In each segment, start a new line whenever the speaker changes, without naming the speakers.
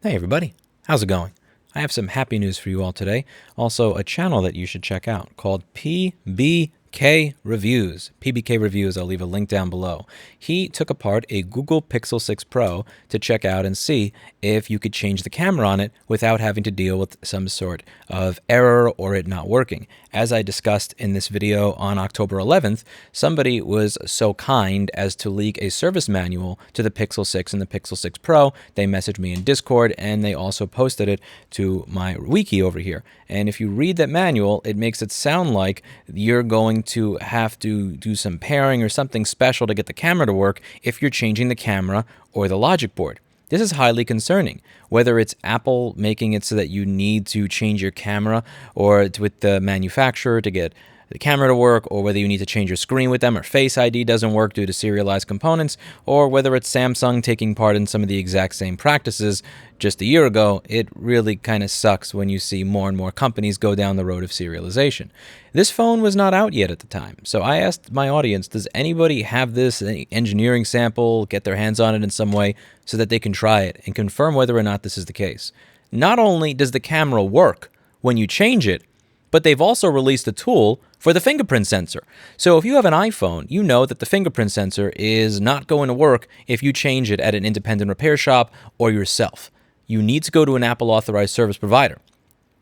Hey everybody, how's it going? I have some happy news for you all today. Also, a channel that you should check out called PBK Reviews. PBK Reviews, I'll leave a link down below. He took apart a Google Pixel 6 Pro to check out and see if you could change the camera on it without having to deal with some sort of error or it not working. As I discussed in this video on October 11th, somebody was so kind as to leak a service manual to the Pixel 6 and the Pixel 6 Pro. They messaged me in Discord and they also posted it to my wiki over here. And if you read that manual, it makes it sound like you're going to have to do some pairing or something special to get the camera to work if you're changing the camera or the logic board. This is highly concerning, whether it's Apple making it so that you need to change your camera or with the manufacturer to get the camera to work, or whether you need to change your screen with them or Face ID doesn't work due to serialized components, or whether it's Samsung taking part in some of the exact same practices just a year ago. It really kind of sucks when you see more and more companies go down the road of serialization. This phone was not out yet at the time, so I asked my audience, does anybody have this engineering sample, get their hands on it in some way so that they can try it and confirm whether or not this is the case? Not only does the camera work when you change it, but they've also released a tool for the fingerprint sensor. So if you have an iPhone, you know that the fingerprint sensor is not going to work if you change it at an independent repair shop or yourself. You need to go to an Apple authorized service provider.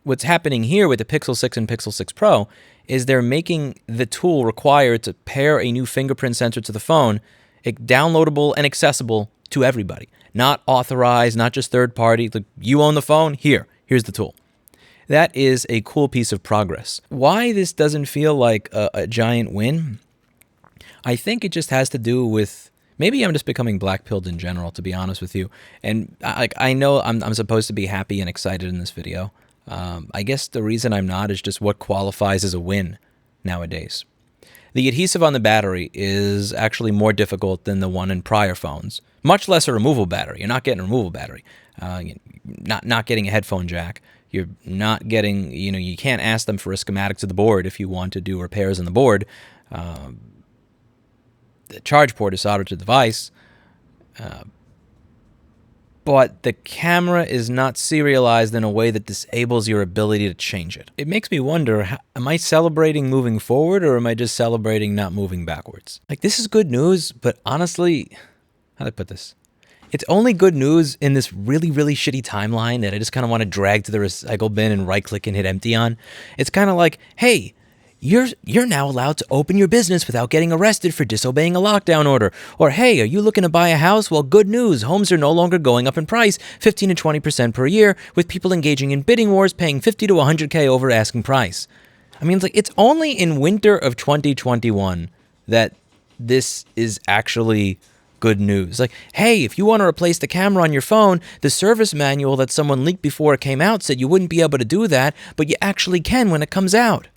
What's happening here with the Pixel 6 and Pixel 6 Pro is they're making the tool required to pair a new fingerprint sensor to the phone downloadable and accessible to everybody. Not authorized, not just third party. Like, you own the phone? Here's the tool. That is a cool piece of progress. Why this doesn't feel like a giant win? I think it just has to do with, maybe I'm just becoming black-pilled in general, to be honest with you. And I know I'm supposed to be happy and excited in this video. I guess the reason I'm not is just what qualifies as a win nowadays. The adhesive on the battery is actually more difficult than the one in prior phones. Much less a removable battery. You're not getting a removable battery. Not getting a headphone jack. You're not getting, you can't ask them for a schematic to the board if you want to do repairs on the board. The charge port is soldered to the device. But the camera is not serialized in a way that disables your ability to change it. It makes me wonder, am I celebrating moving forward or am I just celebrating not moving backwards? Like, this is good news, but honestly, how do I put this? It's only good news in this really, really shitty timeline that I just kind of want to drag to the recycle bin and right-click and hit empty on. It's kind of like, hey, you're now allowed to open your business without getting arrested for disobeying a lockdown order. Or, hey, are you looking to buy a house? Well, good news. Homes are no longer going up in price 15 to 20% per year, with people engaging in bidding wars paying 50 to 100K over asking price. I mean, it's only in winter of 2021 that this is actually good news. Like, hey, if you want to replace the camera on your phone, the service manual that someone leaked before it came out said you wouldn't be able to do that, but you actually can when it comes out.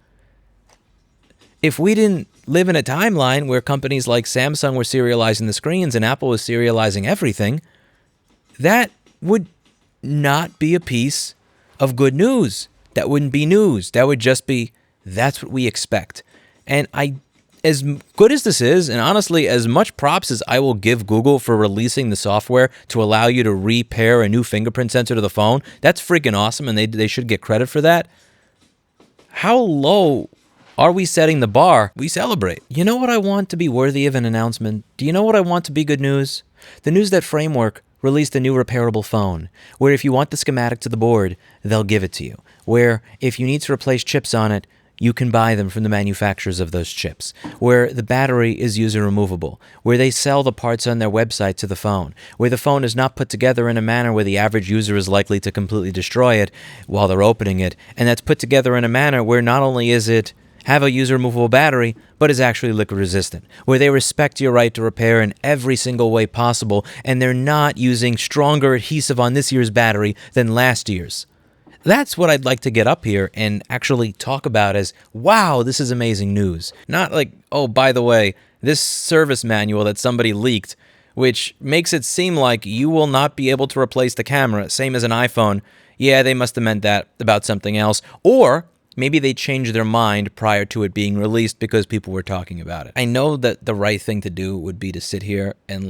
If we didn't live in a timeline where companies like Samsung were serializing the screens and Apple was serializing everything, that would not be a piece of good news. That wouldn't be news. That would just be, that's what we expect. And as good as this is, and honestly, as much props as I will give Google for releasing the software to allow you to repair a new fingerprint sensor to the phone, that's freaking awesome, and they should get credit for that. How low are we setting the bar? We celebrate. You know what I want to be worthy of an announcement? Do you know what I want to be good news? The news that Framework released a new repairable phone, where if you want the schematic to the board, they'll give it to you. Where if you need to replace chips on it, you can buy them from the manufacturers of those chips, where the battery is user removable, where they sell the parts on their website to the phone, where the phone is not put together in a manner where the average user is likely to completely destroy it while they're opening it, and that's put together in a manner where not only is it have a user removable battery, but is actually liquid resistant, where they respect your right to repair in every single way possible, and they're not using stronger adhesive on this year's battery than last year's. That's what I'd like to get up here and actually talk about as, wow, this is amazing news. Not like, oh, by the way, this service manual that somebody leaked, which makes it seem like you will not be able to replace the camera, same as an iPhone. Yeah, they must have meant that about something else. Or maybe they changed their mind prior to it being released because people were talking about it. I know that the right thing to do would be to sit here and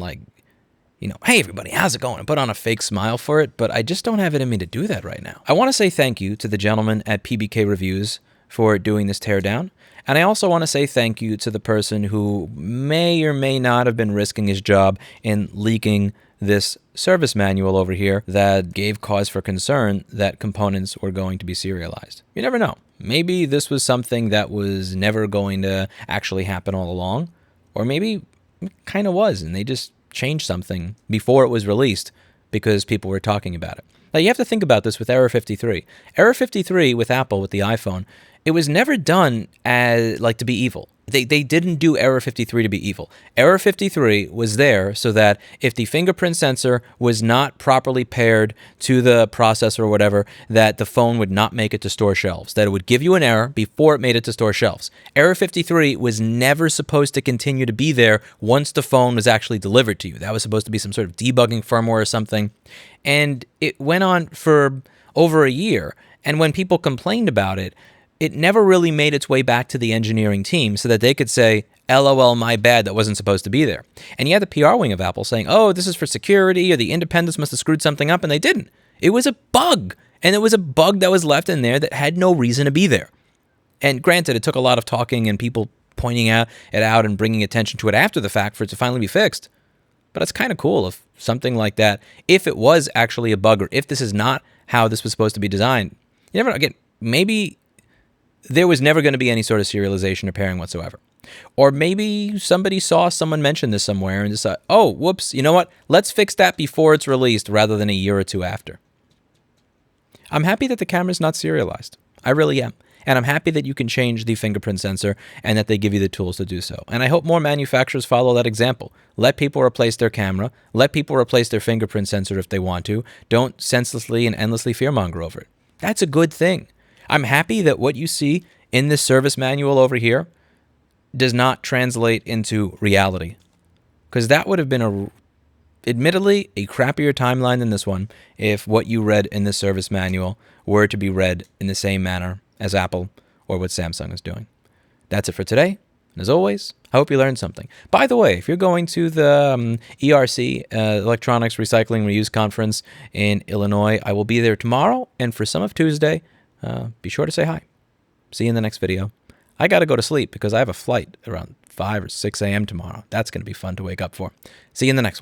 hey everybody, how's it going? And put on a fake smile for it, but I just don't have it in me to do that right now. I want to say thank you to the gentleman at PBK Reviews for doing this teardown. And I also want to say thank you to the person who may or may not have been risking his job in leaking this service manual over here that gave cause for concern that components were going to be serialized. You never know. Maybe this was something that was never going to actually happen all along, or maybe it kind of was, and they just changed something before it was released because people were talking about it. Now, you have to think about this with Error 53. Error 53 with Apple, with the iPhone, it was never done as to be evil. They didn't do Error 53 to be evil. Error 53 was there so that if the fingerprint sensor was not properly paired to the processor or whatever, that the phone would not make it to store shelves, that it would give you an error before it made it to store shelves. Error 53 was never supposed to continue to be there once the phone was actually delivered to you. That was supposed to be some sort of debugging firmware or something. And it went on for over a year. And when people complained about it, it never really made its way back to the engineering team so that they could say, LOL, my bad, that wasn't supposed to be there. And you had the PR wing of Apple saying, oh, this is for security, or the independents must have screwed something up, and they didn't. It was a bug, and it was a bug that was left in there that had no reason to be there. And granted, it took a lot of talking and people pointing it out and bringing attention to it after the fact for it to finally be fixed. But it's kind of cool if something like that, if it was actually a bug, or if this is not how this was supposed to be designed, you never know. Again, maybe there was never going to be any sort of serialization or pairing whatsoever. Or maybe somebody saw someone mention this somewhere and decided, oh, whoops, you know what? Let's fix that before it's released rather than a year or two after. I'm happy that the camera's not serialized. I really am. And I'm happy that you can change the fingerprint sensor and that they give you the tools to do so. And I hope more manufacturers follow that example. Let people replace their camera. Let people replace their fingerprint sensor if they want to. Don't senselessly and endlessly fearmonger over it. That's a good thing. I'm happy that what you see in this service manual over here does not translate into reality, because that would have been admittedly a crappier timeline than this one if what you read in this service manual were to be read in the same manner as Apple or what Samsung is doing. That's it for today. And as always, I hope you learned something. By the way, if you're going to the ERC, Electronics Recycling Reuse Conference in Illinois, I will be there tomorrow and for some of Tuesday. Be sure to say hi. See you in the next video. I got to go to sleep because I have a flight around 5 or 6 a.m. tomorrow. That's going to be fun to wake up for. See you in the next one.